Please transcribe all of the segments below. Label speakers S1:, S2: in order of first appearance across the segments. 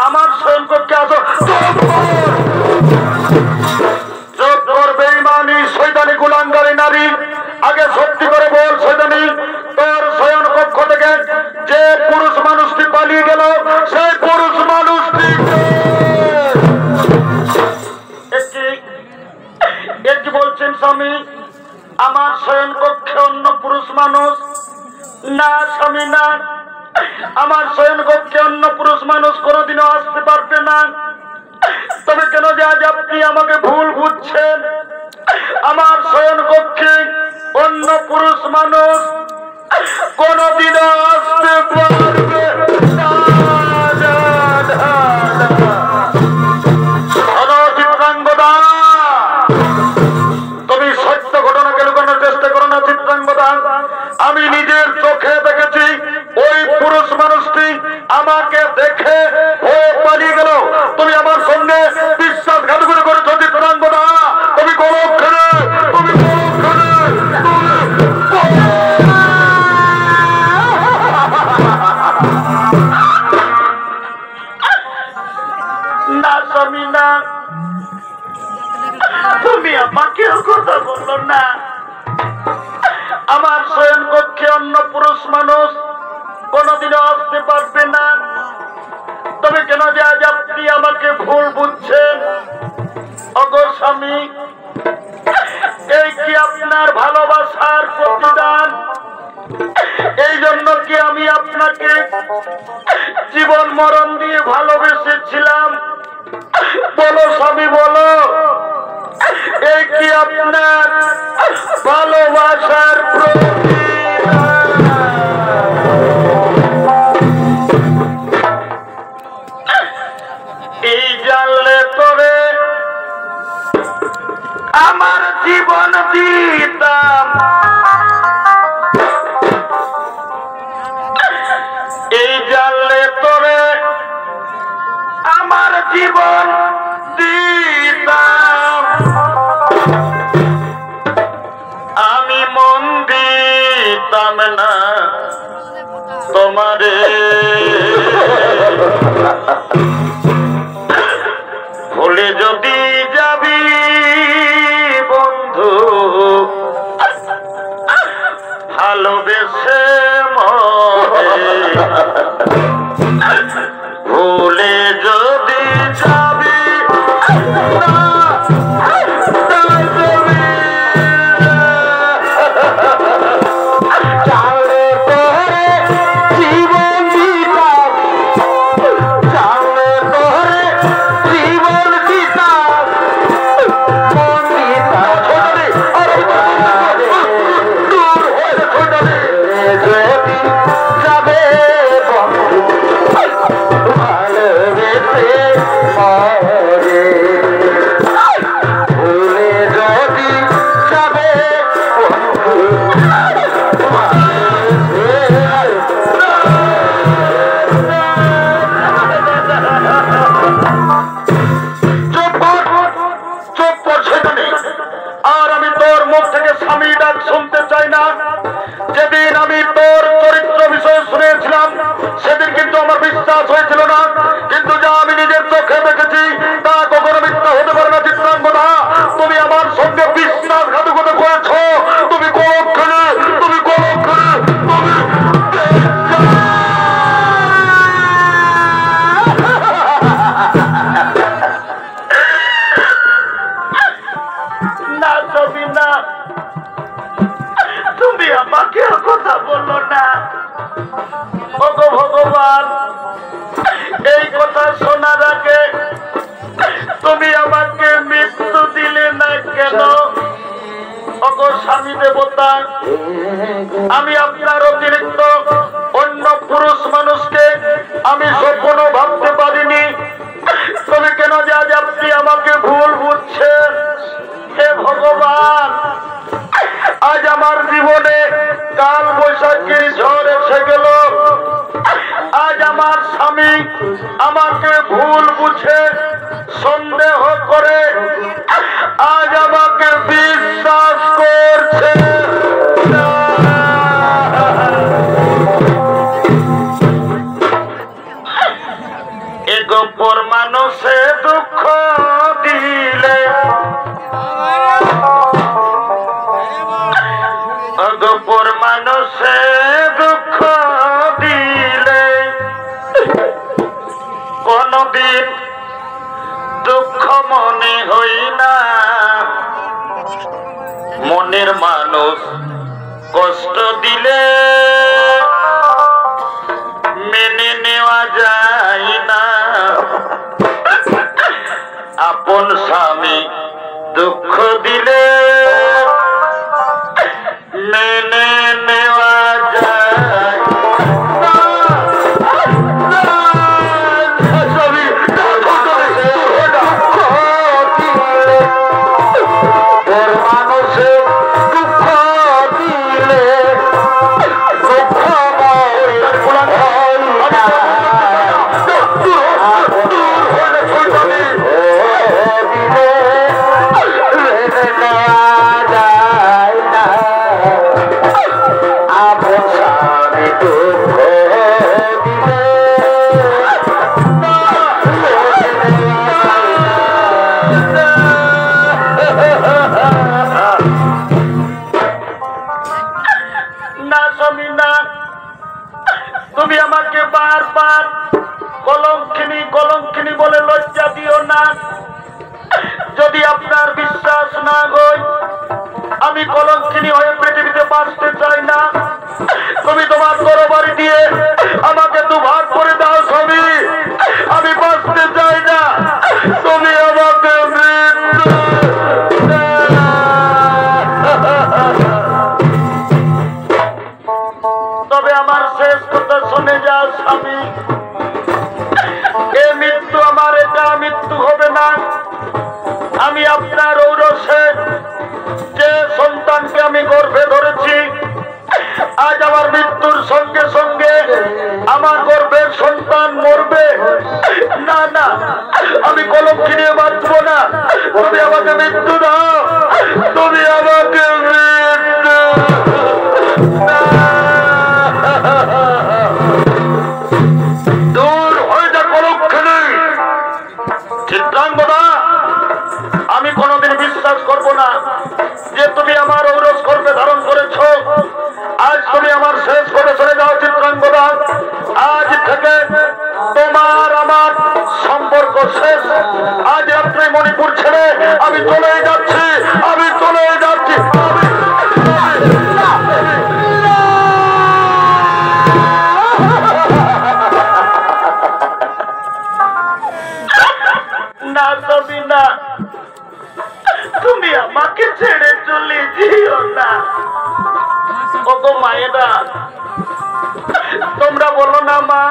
S1: আমার শয়ন কক্ষে আসো। চুপ কর বেঈমানি শয়তানি কুলাঙ্গারী নারী। আগে সত্যি করে বল শয়তানি, তোর শয়ন কক্ষ থেকে যে পুরুষ মানুষটি পালিয়ে গেল সেই পুরুষ মানুষটি কি বলছেন স্বামী? আমার শয়ন কক্ষে অন্য পুরুষ মানুষ? না স্বামী না, আমার শয়ন কক্ষে অন্য পুরুষ মানুষ কোনোদিনও আসতে পারবে না। তবে কেন যে আজ আপনি আমাকে ভুল বুঝছেন? আমার শয়ন কক্ষে অন্য পুরুষ মানুষ কোনোদিনও আসতে পারবে না। চিত্রাঙ্গদা, তুমি সত্য ঘটনাকে লুকানোর চেষ্টা করো না। চিত্রাঙ্গদা, আমি নিজের চোখে দেখেছি ওই পুরুষ মানুষটি আমাকে দেখে ভয়ে পালিয়ে গেল। তুমি আমার সঙ্গে বিশ্বাসঘাতকতা করেছো চিত্রাঙ্গদা। তুমি গলব খেলে, তুমি গলব খেলে, না স্বামী না, তুমি আমাকে কথা বললো না। আমার শয়ন কক্ষে অন্য পুরুষ মানুষ কোনোদিনও আসতে পারবে না। তবে কেন যে আজ আপনি আমাকে ভুল বুঝছেন? ওগো স্বামী, এই কি আপনার ভালোবাসার প্রতিদান? এই জন্য কি আমি আপনাকে জীবন মরণ দিয়ে ভালোবেসেছিলাম? বলো স্বামী বলো, এই কি আপনার ভালোবাসার প্রতিদান? এই জানলে তোরে আমার জীবন দিতাম, এই জানলে তোরে আমার জীবন দিতাম। আমি মন দিতাম না তোমারে, ভুলে যদি যাবি বন্ধু ভালোবেসে ভুলে যদি যাবি শুনতে চাই না। যেদিন আমি তোর চরিত্র বিষয়ে শুনেছিলাম সেদিন কিন্তু আমার বিশ্বাস হয়েছিল না, কিন্তু যা আমি নিজের চোখে দেখেছি তা কখনো মিথ্যা হতে পারে না। চিত্রাঙ্গদা, তুমি আমার সঙ্গে বিশ্বাসঘাতকতা করেছ। তুমি গলব খেলে, তুমি গলব খেলে, না ছবি না, তুমি আমাকে কথা বললো না। ওগো ভগবান, এই কথা শোনার আগে তুমি আমাকে মৃত্যু দিলে না কেন? ওগো স্বামী দেবতা, আমি আপনার অতিরিক্ত অন্য পুরুষ মানুষকে আমি স্বপ্ন ভাবতে পারিনি। তবে কেন যে আজ আপনি আমাকে ভুল বুঝছেন? হে ভগবান, আজ আমার জীবনে কাল বৈশাখীর ঝড় এসে গেল। আজ আমার স্বামী আমাকে ভুল বুঝে সন্দেহ করে আজ আমাকে বিশ্বাস করছে। এগো অগপর মানুষে দুঃখ দিলে অগপর মানুষে দুঃখ দিলে কোনদিন দুঃখ মনে হই না মনের মানুষ কষ্ট দিলে মেনে নেওয়া যায় না আপন স্বামী দুঃখ দিলে মেনে নেওয়া যায় তুমি আমাকে বারবার কলঙ্কিনী কলঙ্কিনী বলে লজ্জা দিও না যদি আপনার বিশ্বাস না হয় আমি কলঙ্কিনী হয়ে পৃথিবীতে বাঁচতে চাই না তুমি তোমার তরবারি দিয়ে আমাকে দুভাগ করে দাও স্বামী আমি বাঁচতে চাই না তুমি আমাকে তবে আমার শেষ কথা শুনে যাও স্বামী এ মৃত্যু আমার এটা মৃত্যু হবে না আমি আপনার ঔরসে যে সন্তানকে আমি গর্ভে ধরেছি আজ আমার মৃত্যুর সঙ্গে সঙ্গে আমার গর্ভের সন্তান মরবে না না আমি কলঙ্কি নিয়ে বাঁচব না তুমি আমাকে মৃত্যু দাও তুমি আমাকে মৃত্যু দূর হয়ে যা কলঙ্কিনী চিত্রাঙ্গদা আমি কোনোদিন বিশ্বাস করব না যে তুমি আমার ঔরস গর্ভে ধারণ করেছ আজ তুমি আমার শেষ করে চলে যাও চিত্রাঙ্গদা আজ থেকে তোমার আমার সম্পর্ক শেষ আজ রাত্রে মণিপুর ছেড়ে আমি চলে যাচ্ছি আমি চলে যাচ্ছি না তুমি না তুমি আমাকে ছেড়ে চলে যেও না ওগো মায়েরা তোমরা বলো না মা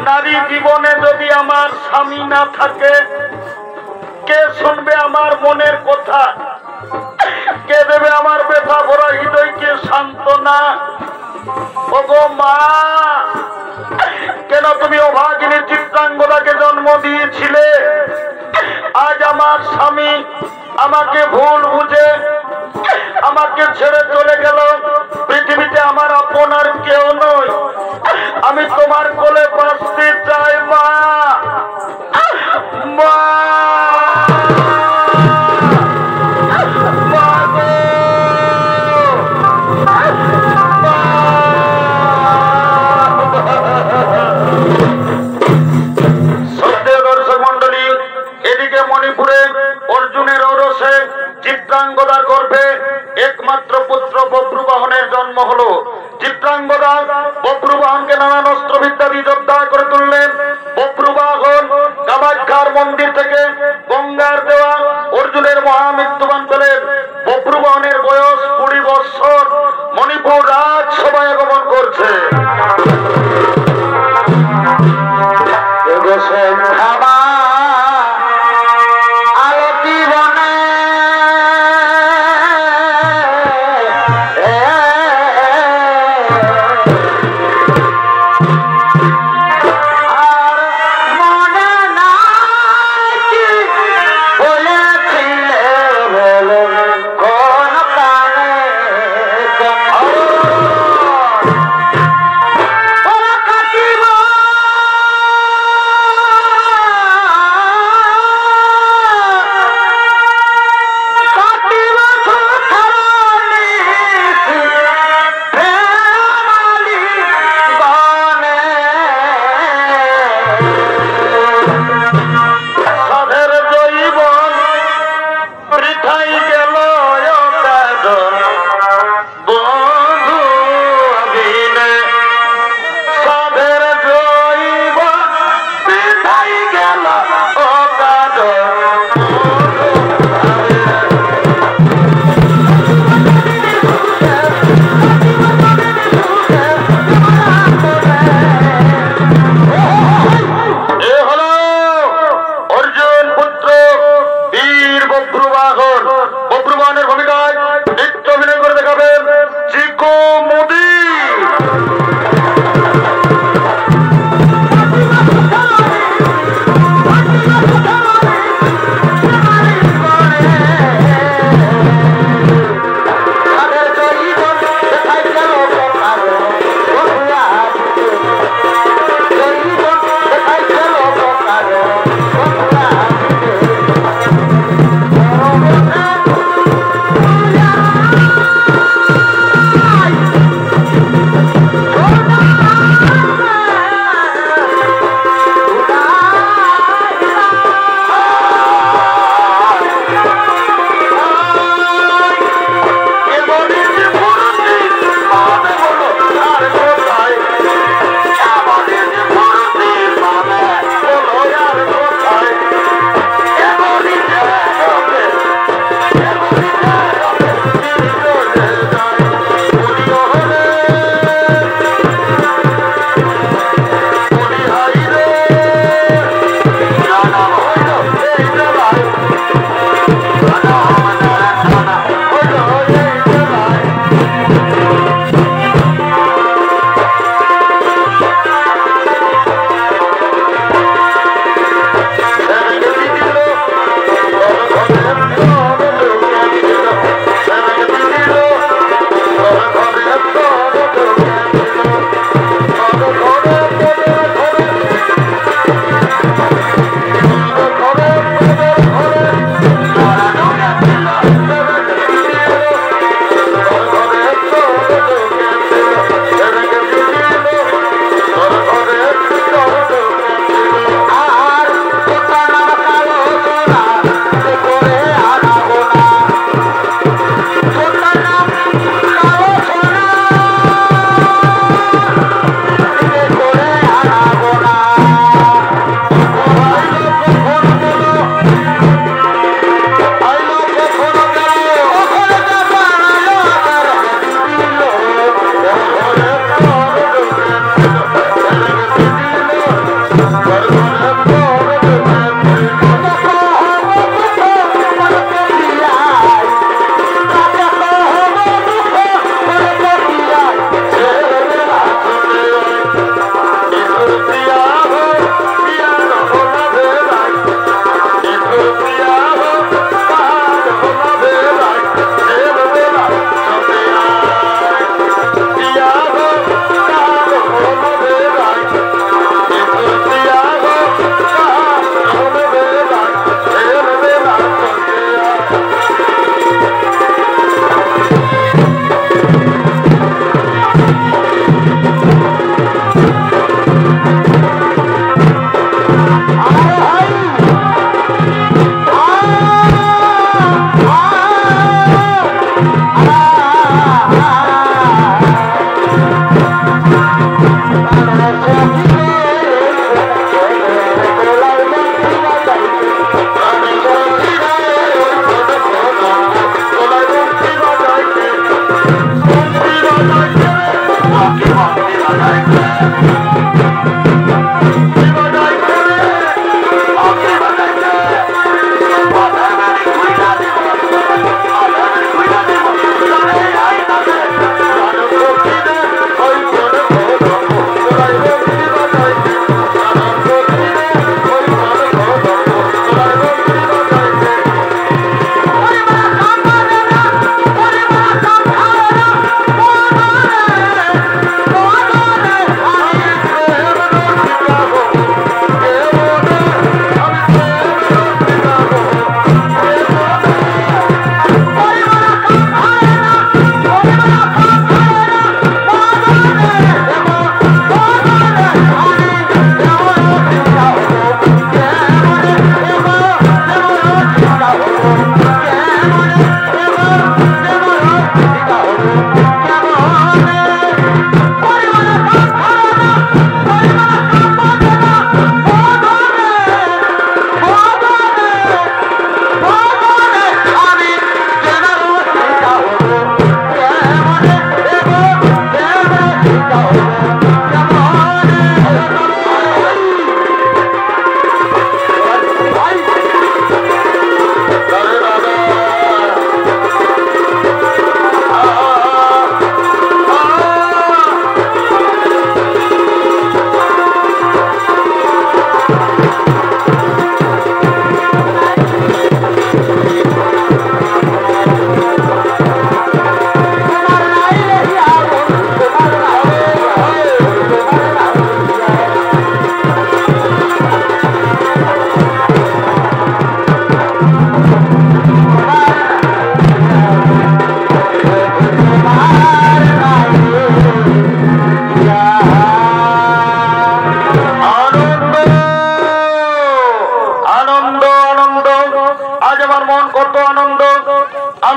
S1: নারী জীবনে যদি আমার স্বামী না থাকে কে শুনবে আমার মনের কথা কে দেবে আমার ব্যথা ভরা হৃদয়কে সান্ত্বনা ওগো মা কেন তুমি অভাগিনী চিত্রাঙ্গদাকে জন্ম দিয়েছিলে আজ আমার স্বামী আমাকে ভুল বুঝে আমাকে ছেড়ে চলে গেল পৃথিবীতে আমার আপনার কেউ নয় আমি তোমার কোলে বাঁচতে চাই মা মা মণিপুরে অর্জুনের ঔরসে চিত্রাঙ্গদার গর্ভে একমাত্র পুত্র বব্রুবাহনের জন্ম হলো চিত্রাঙ্গদা বব্রুবাহনকে নানান অস্ত্রবিদ্যা দিয়ে যোদ্ধা করে তুললেন বব্রুবাহন কামাখ্যার মন্দির থেকে গঙ্গার দেওয়া অর্জুনের মহামৃত্যুবান পেলেন বব্রুবাহনের বয়স 20 বৎসর মণিপুর রাজসভায় আগমন করছে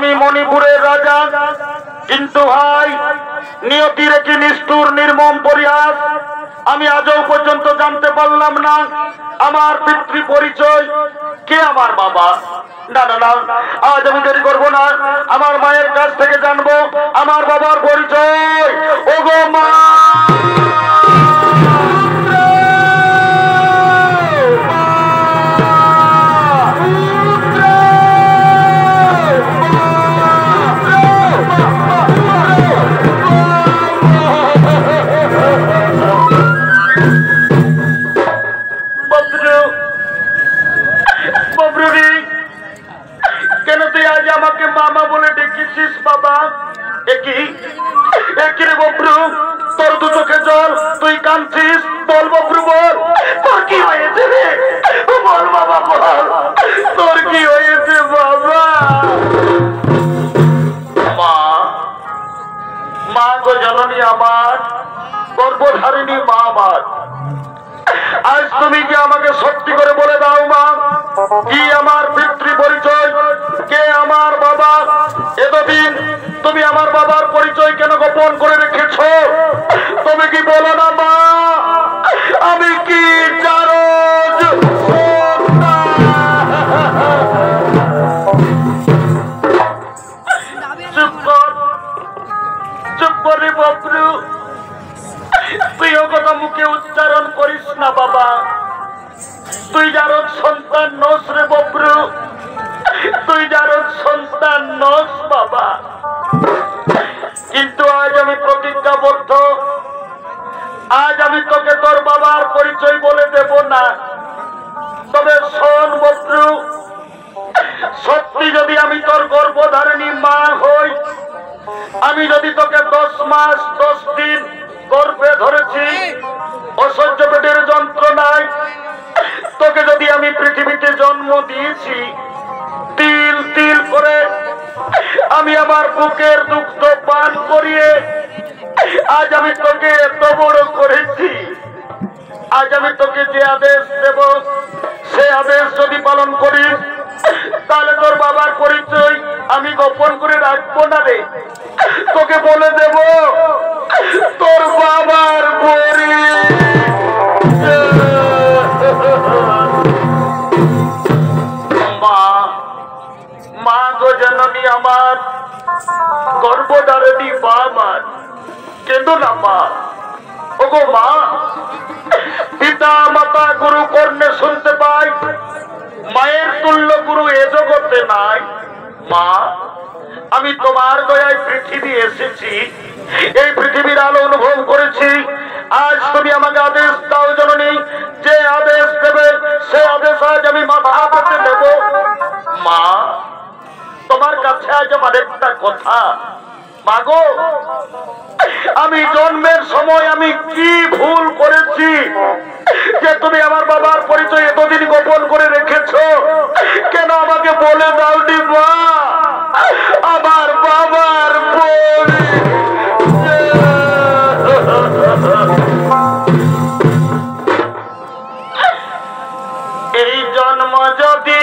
S1: আমি মণিপুরের রাজা, কিন্তু ভাই নিয়তির কি নিষ্ঠুর নির্মম পরিহাস, আমি আজও পর্যন্ত জানতে পারলাম না আমার পিতৃ পরিচয়, কে আমার বাবা। না না না, আজ আমি দেরি করবো না, আমার মায়ের কাছ থেকে জানবো আমার বাবার পরিচয়। ওগো মা, কেন তুই আজ আমাকে মামা বলে ডেকেছিস বাবা? একই রে বব্রু, তোর দু চোখে জল, তুই কাঁদছিস, বল বব্রু বল, তোর কি হয়েছে রে? বল বাবা বল, তোর কি হয়েছে বাবা? মা, মা গো জননী আমার, গর্ভধারিণী মা আমার, আজ তুমি কি আমাকে সত্যি করে বলে দাও মা, কি আমার পিতৃ পরিচয়, কে আমার বাবা? এতদিন তুমি আমার বাবার পরিচয় কেন গোপন করে রেখেছ? তুমি কি বলো না মা, আমি কি জারজ? চুপ কর, চুপ করে বব্রু, তুই ও কথা মুখে উচ্চারণ করিস না বাবা, তুই জারজ সন্তান নস রে বব্রু, তুই জারজ সন্তান নস বাবা। কিন্তু আজ আমি প্রতিজ্ঞাবদ্ধ, আজ আমি তোকে তোর বাবার পরিচয় বলে দেব না। তবে শোন বব্রু, সত্যি যদি আমি তোর গর্ভধারিণী মা হই, আমি যদি তোকে 10 মাস 10 দিন গর্ভে ধরেছি, অসহ্য পেটের যন্ত্রণায় তোকে যদি আমি পৃথিবীতে জন্ম দিয়েছি, তিল তিল করে আমি আমার বুকের দুগ্ধ পান করিয়ে আজ আমি তোকে এত বড় করেছি, আজ আমি তোকে যে আদেশ দেব সে আদেশ যদি পালন করিস, তাহলে তোর বাবার পরিচয় আমি গোপন করে রাখবো না রে, তোকে বলে দেব তোর বাবার মা। মা গো জননী আমার, গর্ভধারিণী মা আমার, কেঁদো না মা। ওগো মা, পিতা মাতা গুরু কর্ণে শুনতে পাই, মায়ের তুল্য গুরু এ জগতে নাই। মা, আমি তোমার দয়ায় পৃথিবী এসেছি, এই পৃথিবীর আলো অনুভব করেছি, আজ তুমি আমাকে আদেশ দাও জননী, যে আদেশ দেবে সে আদেশ আজ আমি মাথা পেতে নেব। মা, তোমার কাছে আজ আমার একটা কথা, মাগো আমি জন্মের সময় আমি কি ভুল করেছি যে তুমি আমার বাবার পরিচয় এতদিন গোপন করে রেখেছ? কেন আমাকে বলে দাওনি মা আমার বাবার এই জন্ম যদি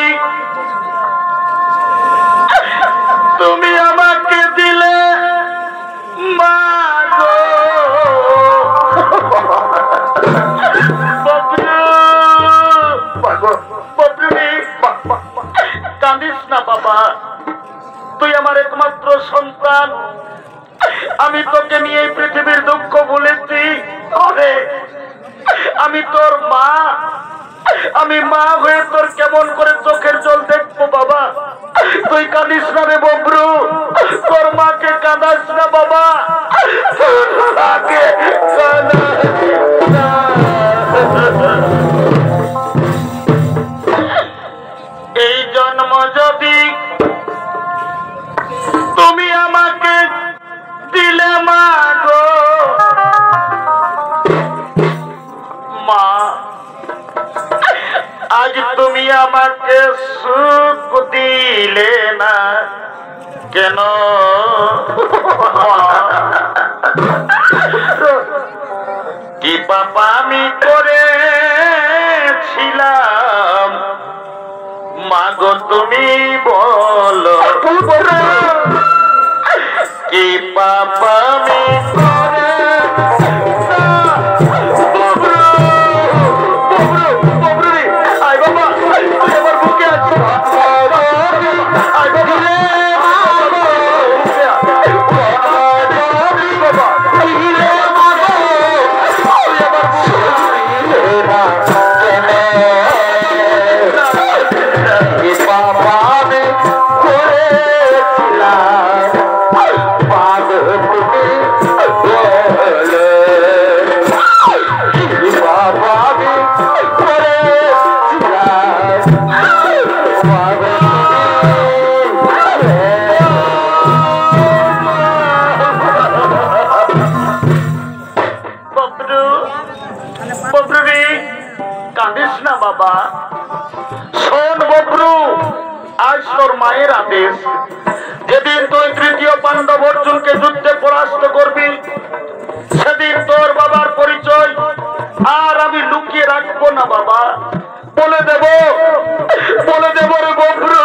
S1: তুমি আমাকে দিলে মা গো, কাঁদিস না বাবা, তুই আমার একমাত্র সন্তান, আমি তোকে নিয়ে এই পৃথিবীর দুঃখ ভুলেছি। আমি তোর মা, আমি মা হয়ে তোর কেমন করে চোখের জল দেখবো বাবা? তুই কাঁদিস না রে বব্রু, তোর মাকে কাঁদাস না বাবা, এই জন্ম যদি তুমি আমাকে দিলে মা গো, মা আজ তুমি আমাকে সুখ দিলে না কেন? কি পাপা আমি করেছিলাম মাগো তুমি বলো? কি পাপা আমি করে আয় বাবা আমার বুকে আছে আয় বাবা বাবা শোন বব্রু, আজ তোর মায়ের আদেশ, যেদিন তুই তৃতীয় পাণ্ডব অর্জুনকে যুদ্ধে পরাস্ত করবি সেদিন তোর বাবার পরিচয় আর আমি লুকিয়ে রাখবো না বাবা, বলে দেব রে বব্রু,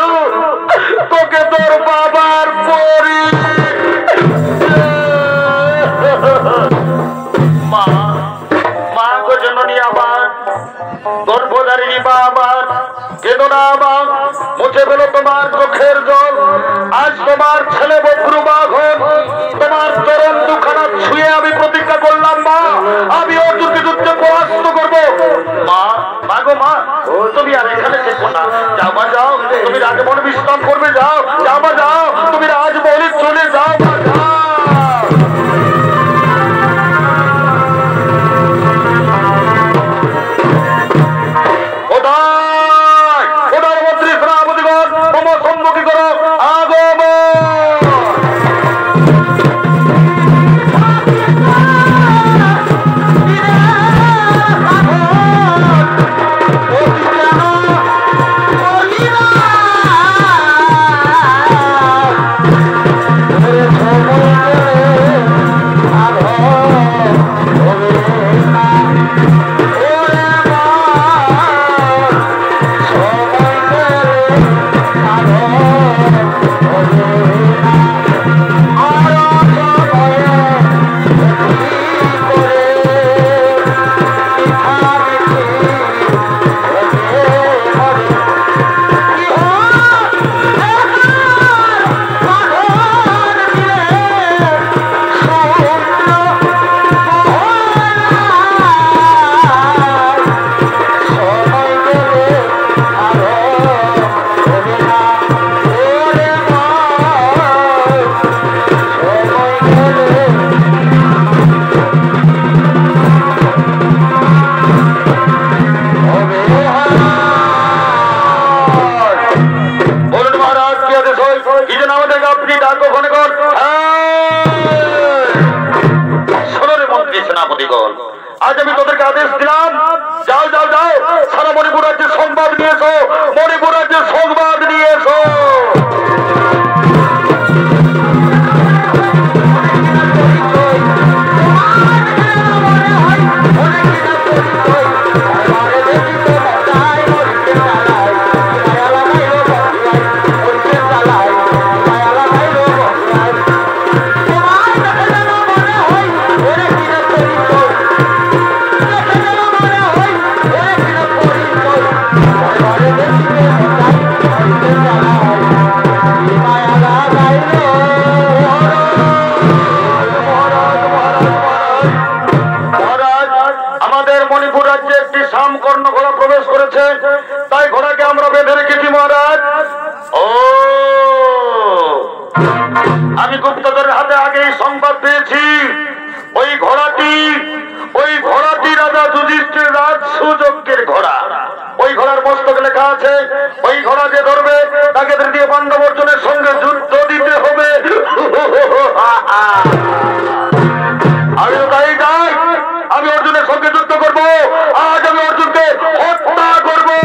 S1: তোকে তোর বাবার মা গো জননী আমার গর্ভধারিণী বাবার কেঁদো না মা, মুছে ফেলো তোমার চোখের জল। আজ তোমার ছেলে বব্রু বাঘন তোমার চরণ দুখানা ছুঁয়ে আমি প্রতিজ্ঞা করলাম মা, আমি অর্জুনকে যুদ্ধে পরাস্ত করবো। মা গো মা, তুমি আর এখানে থেকো না, যাও মা যাও, তুমি রাজমহলে বিশ্রাম করবে, যাও যাও মা যাও, তুমি রাজমহলে চলে যাও মা যাও। আজ আমি তোদেরকে আদেশ দিলাম, যাও যাও যাও, সারা মণিপুর রাজ্যের সংবাদ নিয়ে এসো, মণিপুর রাজ্যের সংবাদ নিয়ে এসো। তাই ঘোড়াকে আমরা বেঁধে রেখেছি মহারাজ। ও আমি গুপ্তচরের হাতে আগেই সংবাদ পেয়েছি, ওই ঘোড়াটি রাজা যুধিষ্ঠির রাজ সুযজ্ঞের ঘোড়া। ওই ঘোড়ার মস্তকে লেখা আছে, ওই ঘোড়া যে ধরবে তাকে তৃতীয় পাণ্ডব অর্জুনের সঙ্গে যুদ্ধ দিতে হবে। আমি তাই যাই, আমি অর্জুনের সঙ্গে যুদ্ধ করবো। আজ আমি অর্জুনকে হত্যা করবো।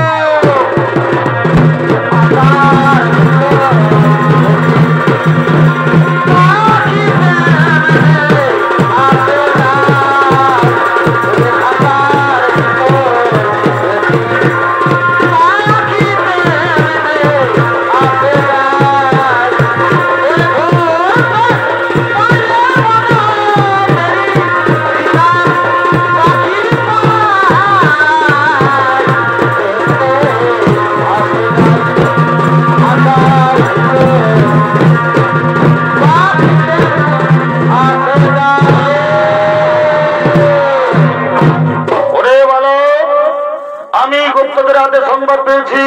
S1: পেয়েছি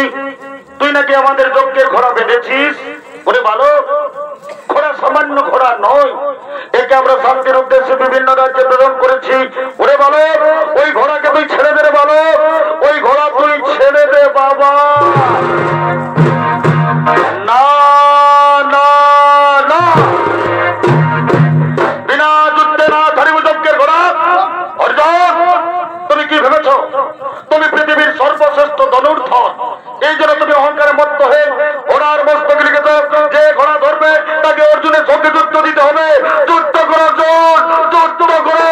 S1: তুই নাকি আমাদের যজ্ঞের ঘোড়া বেঁধেছিস। ওরে ভালো, ঘোড়া সামান্য ঘোড়া নয়, একে আমরা শান্তির উদ্দেশ্যে বিভিন্ন রাজ্যে প্রেরণ করেছি। ওরে ভালো, ওই ঘোড়াকে তুই ছেড়ে দে রে ভালো, ওই ঘোড়া তুই ছেড়ে দে বাবা। না না না, বিনা যুদ্ধে না ধরিব যজ্ঞের ঘোড়া। অর্জুন, তুমি কি ভেবেছ তুমি পৃথিবীর সর্বশ্রেষ্ঠ ধনুর্ধর? এই জন্য তুমি অহংকারে মত্ত হয়ে ঘোড়ার মস্তক লিখেছ যে ঘোড়া ধরবে তাকে অর্জুনের সঙ্গে যুদ্ধ দিতে হবে। যুদ্ধ করো অর্জুন, যুদ্ধ করো।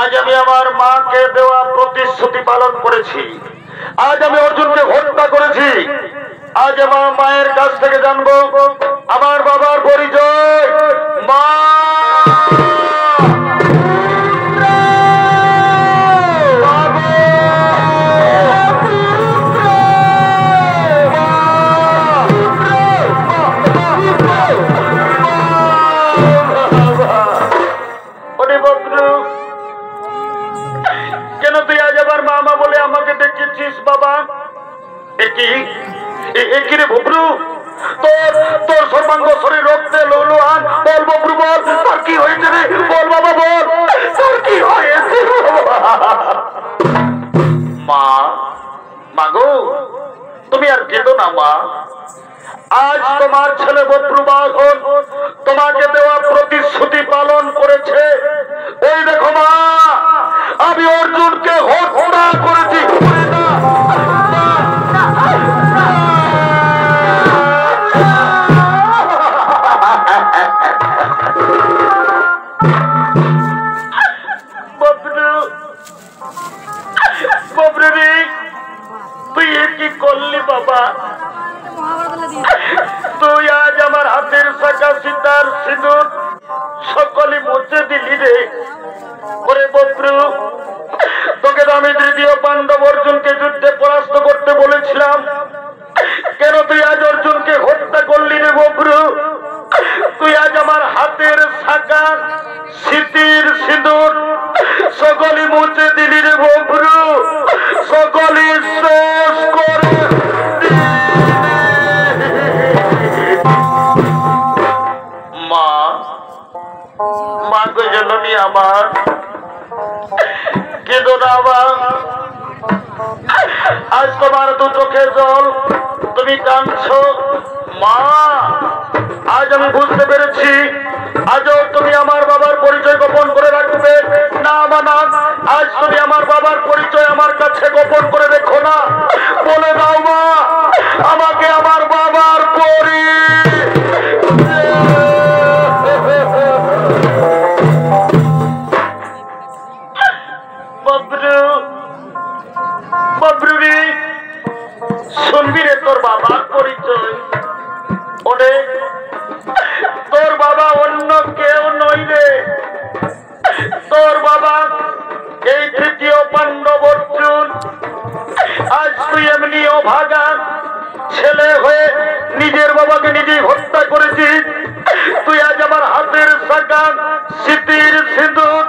S1: আজ আমি আমার মাকে দেওয়া প্রতিশ্রুতি পালন করেছি। আজ আমি অর্জুনকে হত্যা করেছি। আজ আমার মায়ের কাছ থেকে জানবো আমার বাবার পরিচয়। মা, কেন তুই আজ আবার মামা বলে আমাকে ডেকেছিস বাবা? একই রে ববরু, তোর সর্বাঙ্গ শরীর রক্তে লৌলুহান। বল ববরু বল, তোর কি হয়েছে রে? বল বাবা বল, তোর কি হয়েছে? মা, মাগো তুমি আর কেঁদো না মা। আজ তোমার ছেলে ববরু বাহন তোমাকে দেওয়া প্রতিশ্রুতি পালন করেছে। ওই দেখো মা, আমি অর্জুনকে হত্যা করেছি। তুই কি করলি বাবা? তুই আজ আমার হাতের শাখা সীতার সিঁদুর সকলে মুছে দিলি রে। ওরে ববরু, তোকে তো আমি তৃতীয় পাণ্ডব অর্জুনকে যুদ্ধে পরাস্ত করতে বলেছিলাম, কেন তুই আজ অর্জুনকে হত্যা করলি রে ববরু? তুই আজ আমার হাতের শাখা স্মৃতির সিঁদুর সকলে মুছে দিলি রে ববরু, সকলে শেষ করে। মা, মা গো জননী আমার, কেঁদো না মা। আজ তোমার দু চোখের জল, তুমি কাঁদছো মা। আজ আমি বুঝতে পেরেছি আজও তুমি আমার বাবার পরিচয় গোপন করে রাখবে না মানা। আজ তুমি আমার বাবার পরিচয় আমার কাছে গোপন করে রেখো না। বলে দাও মা আমাকে আমার বাবার বব্রু বব্রুরি শুনবি রে তোর বাবার পরিচয় অনেক তোর বাবা অন্য কেউ নই রে তোর বাবা এই তৃতীয় পাণ্ডব অর্জুন আজ তুই এমনি অভাগা ছেলে হয়ে নিজের বাবাকে নিজেই হত্যা করেছিস তুই আজ আমার হাতের শাখা স্মৃতির সিঁদুর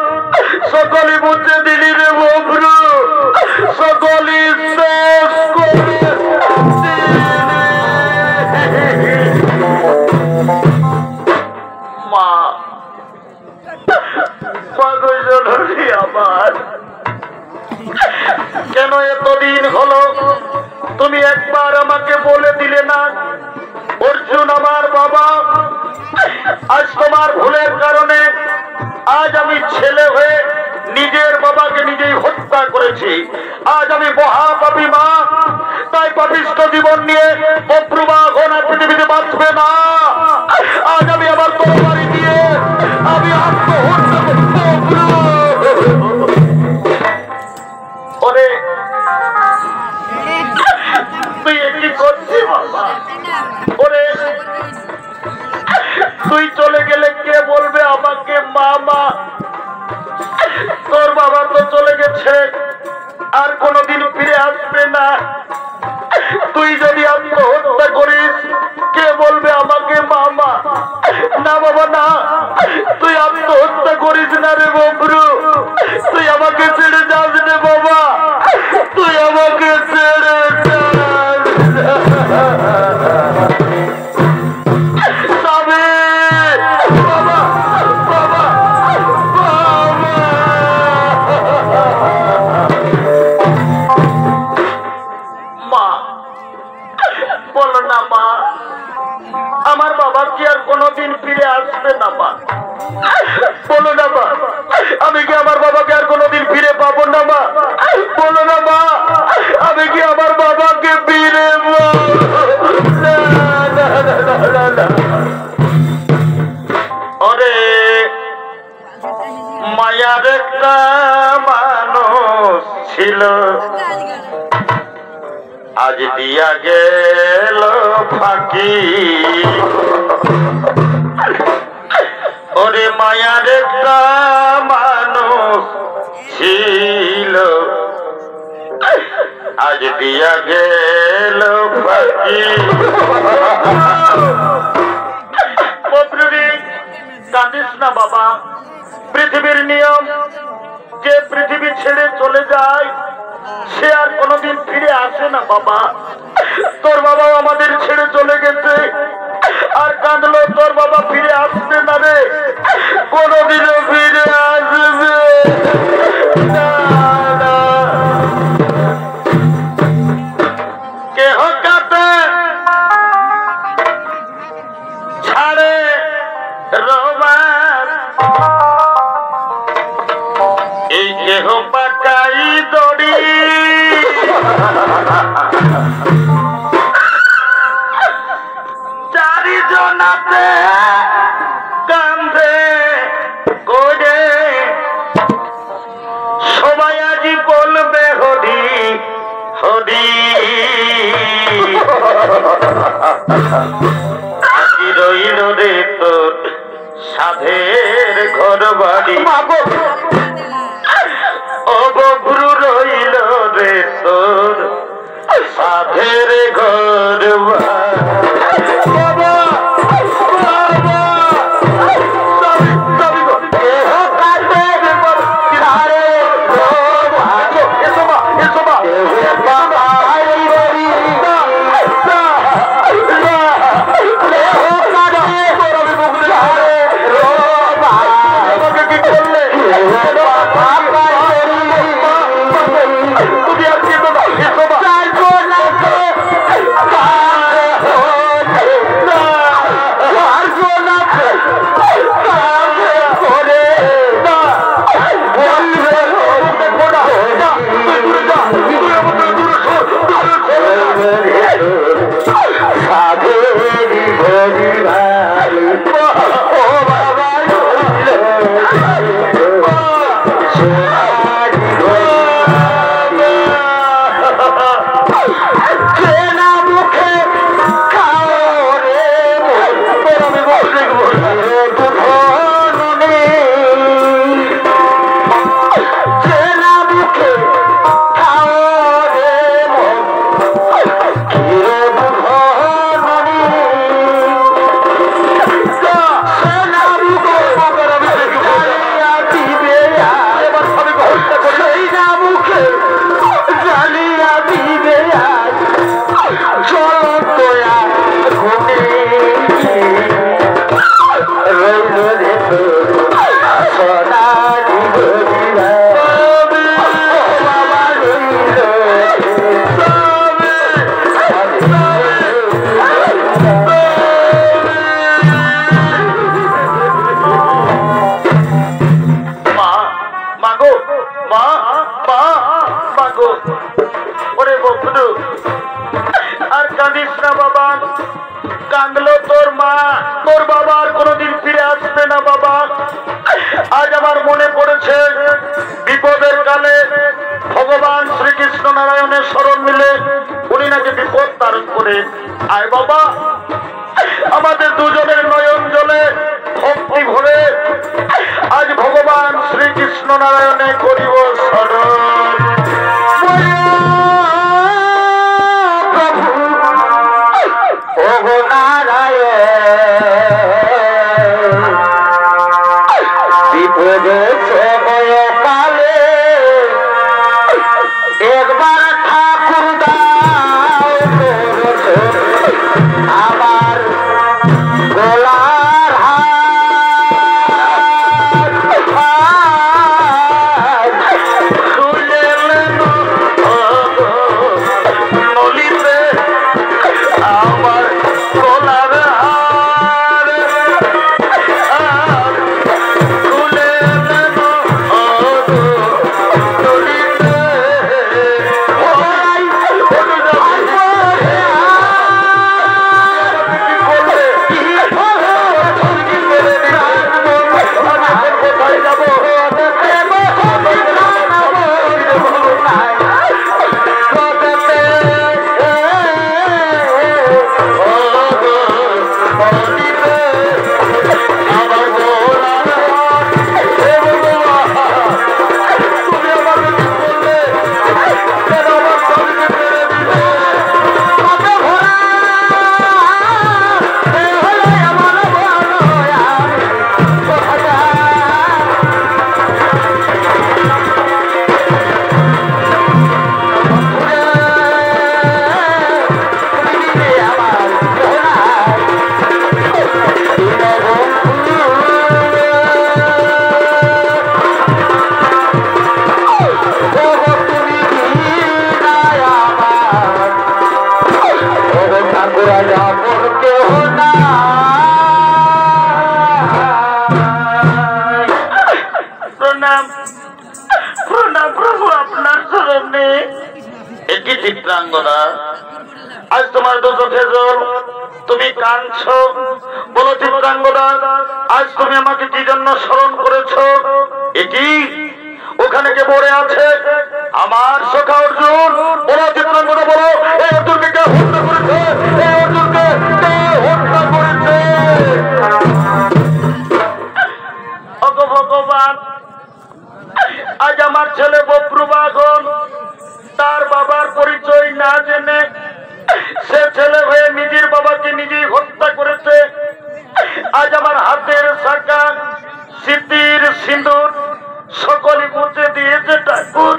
S1: সকলে বুঝে দিলি রে বব্রু সকলে শেষ করে মা আমার কেন এতদিন হলো তুমি একবার আমাকে বলে দিলে না অর্জুন আমার বাবা আজ তোমার ভুলের কারণে আজ আমি ছেলে হয়ে নিজের বাবাকে নিজেই হত্যা করেছি আজ আমি মহাপাপী মা তাই পাপিষ্ঠ জীবন নিয়ে বব্রুমা ঘোনা পৃথিবীতে বাঁচবে না আজ আমি আমার তরবারি দিয়ে আমি আত্মহত্যা ওরে তুই কি করছিস বাবা ওরে তুই চলে গেলে কে বলবে আমাকে মামা তোর বাবা তো চলে গেছে আর কোনোদিন ফিরে আসবে না তুই যদি আত্মহত্যা করিস কে বলবে আমাকে মামা না বাবা না তুই আত্মহত্যা করিস না রে বব্রু তুই আমাকে ছেড়ে যাস রে বাবা তুই আমাকে ছেড়ে বলো না মা আমার বাবা কি আর কোনোদিন ফিরে আসবে না মা বলো না মা আমি কি আমার বাবাকে আর কোনোদিন ফিরে পাবো না মা বলো না মা আমি কি আমার বাবাকে ফিরে ওরে মায়ার একটা মানুষ ছিল আজ দিয়া গেল ফাঁকি ওরে মায়ার একটা মানুষ ছিল আজ দিয়া গেল ফাঁকি বব্রুরি কাঁদিস না বাবা পৃথিবীর নিয়ম যে পৃথিবী ছেড়ে চলে যায় সে আর কোনোদিন ফিরে আসে না বাবা তোর বাবা আমাদের ছেড়ে চলে গেছে আর কাঁদলো তোর বাবা ফিরে আসবে না রে কোনোদিনও ফিরে আসবে কেহ কাঁদে ছাড়ে রোমান এই কেহ পাকাই দড়ি চারিজনাতে কান্ধে করে সবাই আজি বলবে হরি হরি আজি রইল রে তোর সাধের ঘর বাড়ি ও বব্রু রইল রে তোর সাধের ঘর তুমি আর মা মা মাগো ওরে বন্ধু আর কাঁদিস না বাবা কাঁদলো তোর মা তোর বাবা আর কোনোদিন ফিরে আসবে না বাবা আজ আমার মনে পড়েছে বিপদের কালে ভগবান শ্রীকৃষ্ণ নারায়ণের শরণ মিলে উনি নাকি বিপদ তারণ করে আয় বাবা আমাদের দুজনের নয়ন জলে ভক্তি ভরে আজ ভগবান শ্রীকৃষ্ণ নারায়ণে করিব শরণ চিত্রাঙ্গনা আজ তোমার দু চোখে জল তুমি কাঁদছো বলো চিত্রাঙ্গনা আজ তুমি আমাকে কি জন্য স্মরণ করেছো এটি ওখানে কে পড়ে আছে আমার সখা অর্জুন বলো চিত্রাঙ্গনা বলো এই অর্জুনকে কে হত্যা করেছে এই অর্জুনকে কে হত্যা করেছে ভগবান আজ আমার ছেলে বপ্রুবাগন তার বাবার পরিচয় না জেনে সে ছেলে হয়ে নিজের বাবাকে নিজেই হত্যা করেছে আজ আমার হাতের শাখা স্মৃতির সিঁদুর সকলে মুছে দিয়েছে ঠাকুর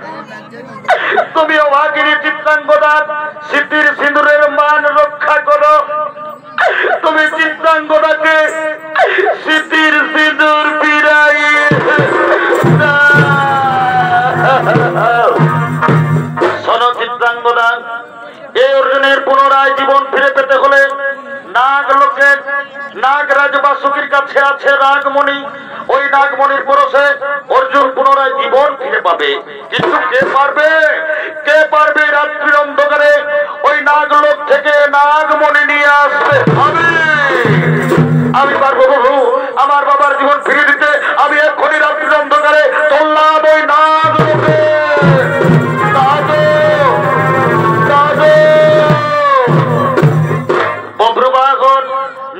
S1: তুমি অভাগিনী চিত্রাঙ্গদার স্মৃতির সিঁদুরের মান রক্ষা করো তুমি চিত্রাঙ্গদাকে স্মৃতির সিঁদুর ফিরাই শোনো চিত্রাঙ্গদা এই অর্জুনের পুনরায় জীবন ফিরে পেতে হলে নাগ লোকের নাগরাজ বাসুকীর কাছে আছে রাগমণি ওই নাগমণির পরশে অর্জুন পুনরায় জীবন ফিরে পাবে কিন্তু কে পারবে রাত্রির অন্ধকারে ওই নাগলোক থেকে নাগমণি নিয়ে আসবে আমি পারবো প্রভু আমার বাবার জীবন ফিরে দিতে আমি এক্ষুনি রাত্রির অন্ধকারে চললাম ওই নাগলোকে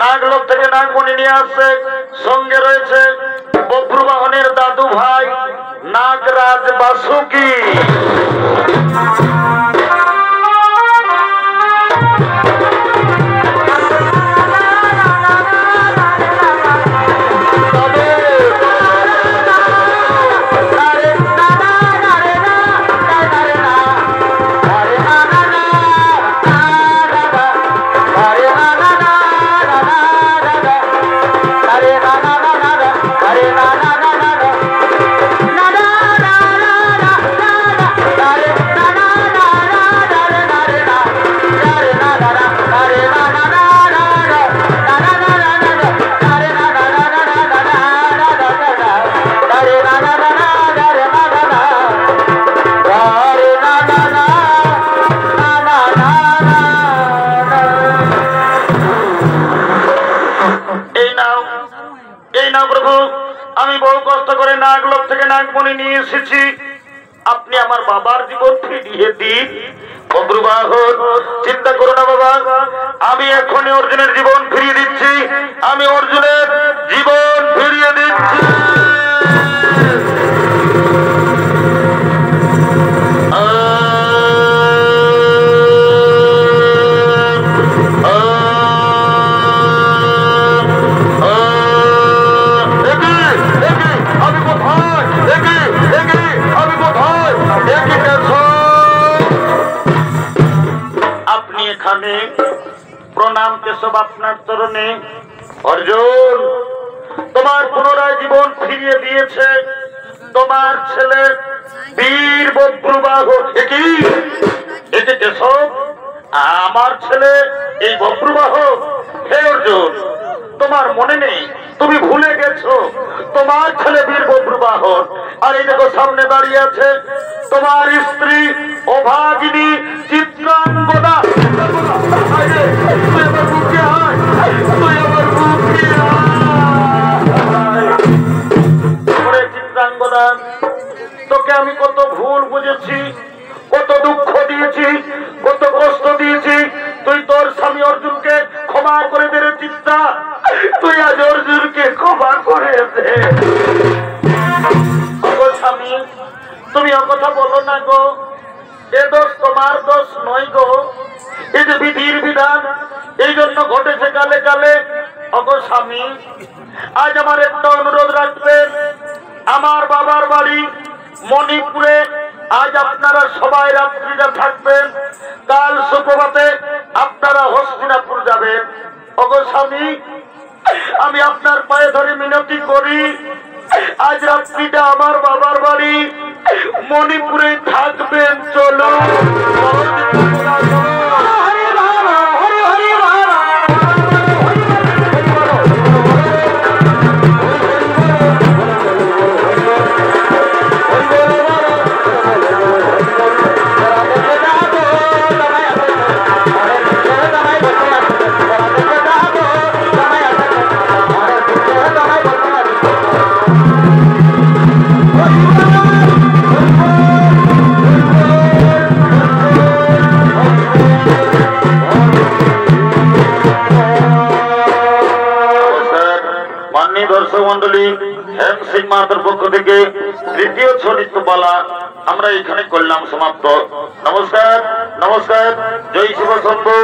S1: নাগলোক থেকে নাগমণি নিয়ে আসছে সঙ্গে রয়েছে বপ্রবাহনের দাদু ভাই নাগরাজ বাসুকি নাগমণি নিয়ে এসেছি, আপনি আমার বাবার জীবন ফিরিয়ে দিন। বব্রুবাহন, চিন্তা করো না বাবা, আমি এখনই অর্জুনের জীবন ফিরিয়ে দিচ্ছি, আমি অর্জুনের জীবন ফিরিয়ে দিচ্ছি। প্রণাম কেশব আপনার চরণে। অর্জুন, তোমার পুনরায় জীবন ফিরিয়ে দিয়েছে তোমার ছেলে বীর বব্রুবাহ। একে কেশব, আমার ছেলে এই বব্রুবাহ? হে অর্জুন, তোমার মনে নেই? তুমি ভুলে গেছো তোমার ছেলে বীর বব্রুবাহ। আর এই দেখো সামনে দাঁড়িয়ে আছে তোমার স্ত্রী অভাগিনী চিত্রাঙ্গদা। চিত্রাঙ্গদা, তোকে আমি কত ভুল বুঝেছি, কত দুঃখ দিয়েছি, কত কষ্ট দিয়েছি, তুই তোর স্বামী অর্জুনকে ক্ষমা করে দে রে চিত্রা। তুই আজ অর্জুনকে ক্ষমা করে দে। স্বামী, তুমি ও কথা বলো না গো, এ দোষ তোমার দোষ নয় গো, এই যে বিধির বিধান, এই জন্য ঘটেছে কালে কালে। অগো স্বামী, আজ আমার একটা অনুরোধ রাখবেন, আমার বাবার বাড়ি মণিপুরে আজ আপনারা সবাই রাত্রিটা থাকবেন, কাল সুপ্রভাতে আপনারা হস্তিনাপুর যাবেন। অগো স্বামী, আমি আপনার পায়ে ধরে মিনতি করি, আজ রাত্রিটা আমার বাবার বাড়ি মণিপুরে থাকবেন। চলো। দর্শক মন্ডলী, হেম সিং মাহাতোর পক্ষ থেকে তৃতীয় ছড়িত্বপালা আমরা এখানে করলাম সমাপ্ত। নমস্কার, নমস্কার, জয় শিব শম্ভু।